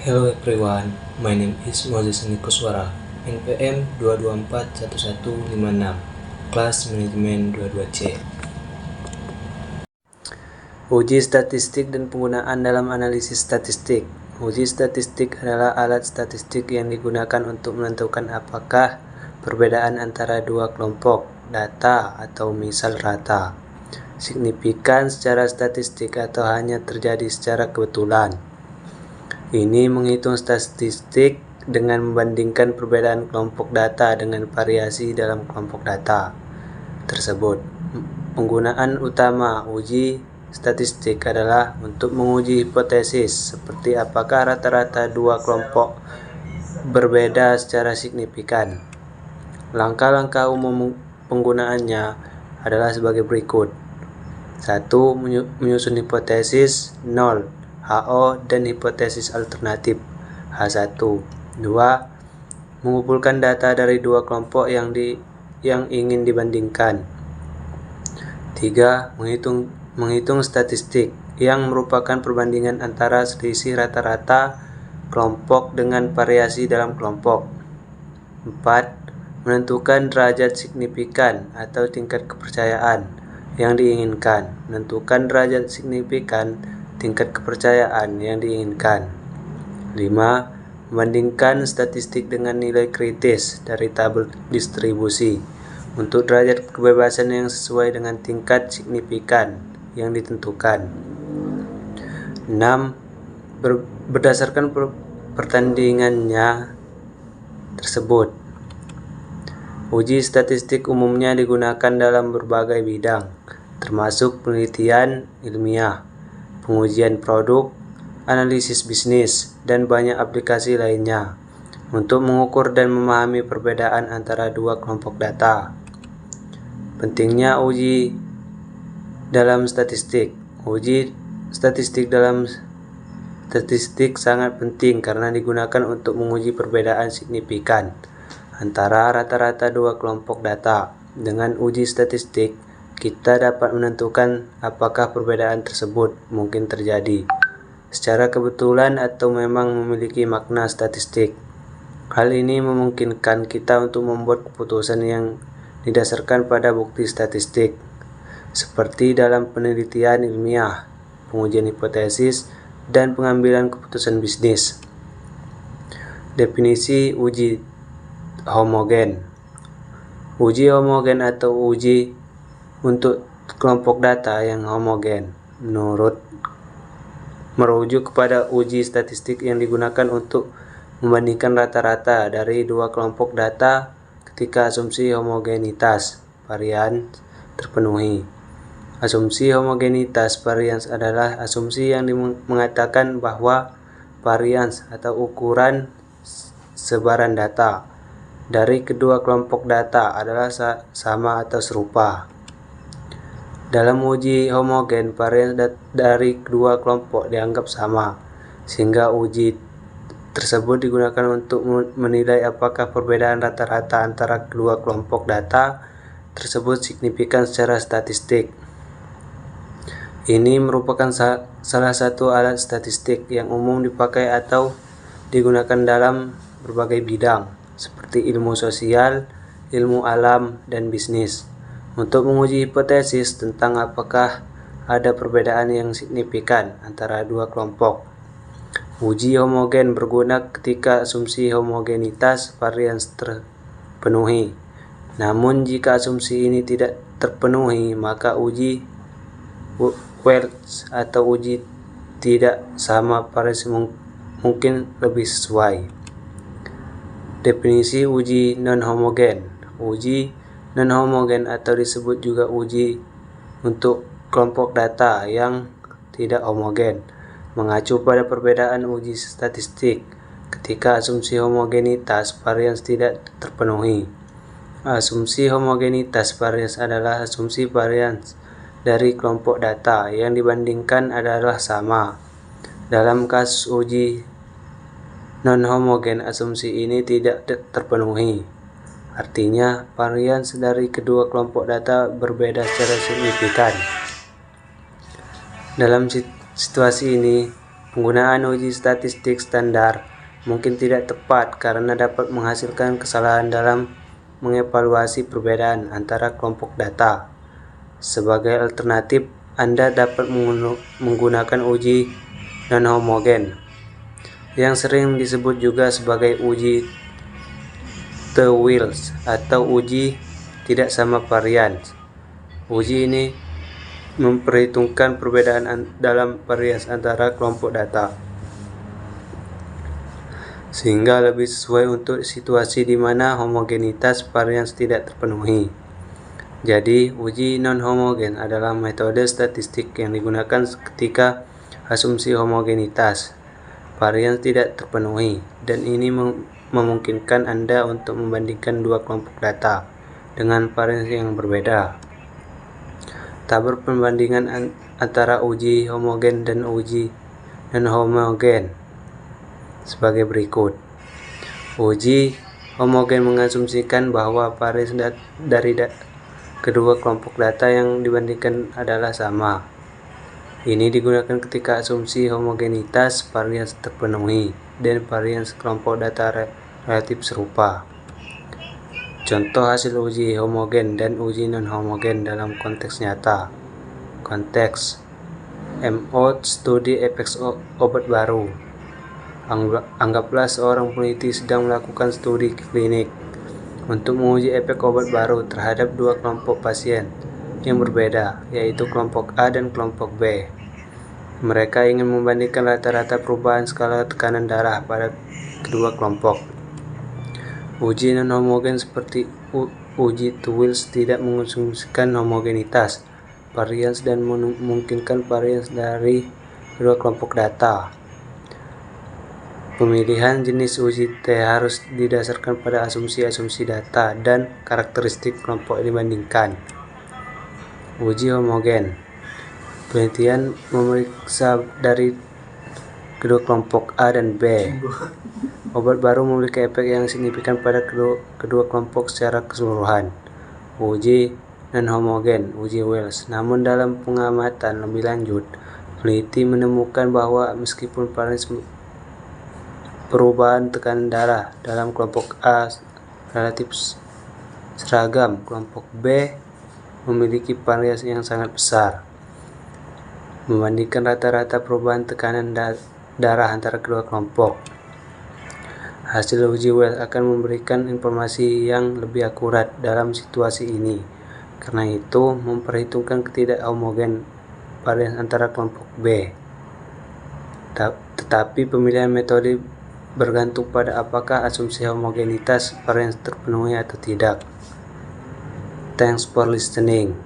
Hello everyone, my name is Moses Nikuswara, NPM 2241156, kelas manajemen 22C. Uji statistik dan penggunaan dalam analisis statistik. Uji statistik adalah alat statistik yang digunakan untuk menentukan apakah perbedaan antara dua kelompok data atau misal rata, signifikan secara statistik atau hanya terjadi secara kebetulan. Ini menghitung statistik dengan membandingkan perbedaan kelompok data dengan variasi dalam kelompok data tersebut. Penggunaan utama uji statistik adalah untuk menguji hipotesis seperti apakah rata-rata dua kelompok berbeda secara signifikan. Langkah-langkah umum penggunaannya adalah sebagai berikut. 1. Menyusun hipotesis 0. HO dan hipotesis alternatif H1. 2. Mengumpulkan data dari dua kelompok yang ingin dibandingkan. 3. Menghitung statistik yang merupakan perbandingan antara selisih rata-rata kelompok dengan variasi dalam kelompok. 4. Menentukan derajat signifikan atau tingkat kepercayaan yang diinginkan. Menentukan derajat signifikan tingkat kepercayaan yang diinginkan. 5. Membandingkan statistik dengan nilai kritis dari tabel distribusi untuk derajat kebebasan yang sesuai dengan tingkat signifikan yang ditentukan. 6. Berdasarkan pertandingannya tersebut. Uji statistik umumnya digunakan dalam berbagai bidang, termasuk penelitian ilmiah, pengujian produk, analisis bisnis, dan banyak aplikasi lainnya untuk mengukur dan memahami perbedaan antara dua kelompok data. Pentingnya uji dalam statistik. Uji statistik dalam statistik sangat penting karena digunakan untuk menguji perbedaan signifikan antara rata-rata dua kelompok data. Dengan uji statistik, kita dapat menentukan apakah perbedaan tersebut mungkin terjadi secara kebetulan atau memang memiliki makna statistik. Hal ini memungkinkan kita untuk membuat keputusan yang didasarkan pada bukti statistik, seperti dalam penelitian ilmiah, pengujian hipotesis, dan pengambilan keputusan bisnis. Definisi uji homogen. Uji homogen atau uji untuk kelompok data yang homogen merujuk kepada uji statistik yang digunakan untuk membandingkan rata-rata dari dua kelompok data ketika asumsi homogenitas varians terpenuhi. Asumsi homogenitas varians adalah asumsi yang mengatakan bahwa varians atau ukuran sebaran data dari kedua kelompok data adalah sama atau serupa. Dalam uji homogen, varians dari kedua kelompok dianggap sama, sehingga uji tersebut digunakan untuk menilai apakah perbedaan rata-rata antara kedua kelompok data tersebut signifikan secara statistik. Ini merupakan salah satu alat statistik yang umum dipakai atau digunakan dalam berbagai bidang, seperti ilmu sosial, ilmu alam, dan bisnis, untuk menguji hipotesis tentang apakah ada perbedaan yang signifikan antara dua kelompok. Uji homogen berguna ketika asumsi homogenitas varians terpenuhi. Namun jika asumsi ini tidak terpenuhi, maka uji Welch atau uji tidak sama varians mungkin lebih sesuai. Definisi uji non-homogen. Uji non-homogen atau disebut juga uji untuk kelompok data yang tidak homogen mengacu pada perbedaan uji statistik ketika asumsi homogenitas varians tidak terpenuhi. Asumsi homogenitas varians adalah asumsi varians dari kelompok data yang dibandingkan adalah sama. Dalam kasus uji non-homogen, asumsi ini tidak terpenuhi. Artinya, varians dari kedua kelompok data berbeda secara signifikan. Dalam situasi ini, Penggunaan uji statistik standar mungkin tidak tepat karena dapat menghasilkan kesalahan dalam mengevaluasi perbedaan antara kelompok data. Sebagai alternatif, Anda dapat menggunakan uji non-homogen, yang sering disebut juga sebagai uji T-Wills atau uji tidak sama varian. Uji ini memperhitungkan perbedaan dalam varians antara kelompok data, sehingga lebih sesuai untuk situasi di mana homogenitas varians tidak terpenuhi. Jadi, uji non-homogen adalah metode statistik yang digunakan ketika asumsi homogenitas varians tidak terpenuhi, dan ini memungkinkan Anda untuk membandingkan dua kelompok data dengan varians yang berbeda. Tabel perbandingan antara uji homogen dan uji non-homogen sebagai berikut. Uji homogen mengasumsikan bahwa varians dari kedua kelompok data yang dibandingkan adalah sama. Ini digunakan ketika asumsi homogenitas varians terpenuhi dan varians kelompok data relatif serupa. Contoh hasil uji homogen dan uji non-homogen dalam konteks nyata. Konteks MO studi efek obat baru. Anggaplah seorang peneliti sedang melakukan studi klinik untuk menguji efek obat baru terhadap dua kelompok pasien yang berbeda, yaitu kelompok A dan kelompok B. Mereka ingin membandingkan rata-rata perubahan skala tekanan darah pada kedua kelompok. Uji non-homogen seperti uji T-Wills tidak mengasumsikan homogenitas varians dan memungkinkan varians dari kedua kelompok data. Pemilihan jenis uji T harus didasarkan pada asumsi-asumsi data dan karakteristik kelompok yang dibandingkan. Uji homogen. Penelitian memeriksa dari kedua kelompok A dan B. Obat baru memiliki efek yang signifikan pada kedua kelompok secara keseluruhan. Uji non-homogen, uji Wells. Namun dalam pengamatan lebih lanjut, peneliti menemukan bahwa meskipun varians perubahan tekanan darah dalam kelompok A relatif seragam, kelompok B memiliki variasi yang sangat besar. Membandingkan rata-rata perubahan tekanan darah antara kedua kelompok, hasil uji Wells akan memberikan informasi yang lebih akurat dalam situasi ini. Karena itu, memperhitungkan ketidakhomogen varians antara kelompok B. Tetapi pemilihan metode bergantung pada apakah asumsi homogenitas varians terpenuhi atau tidak. Thanks for listening.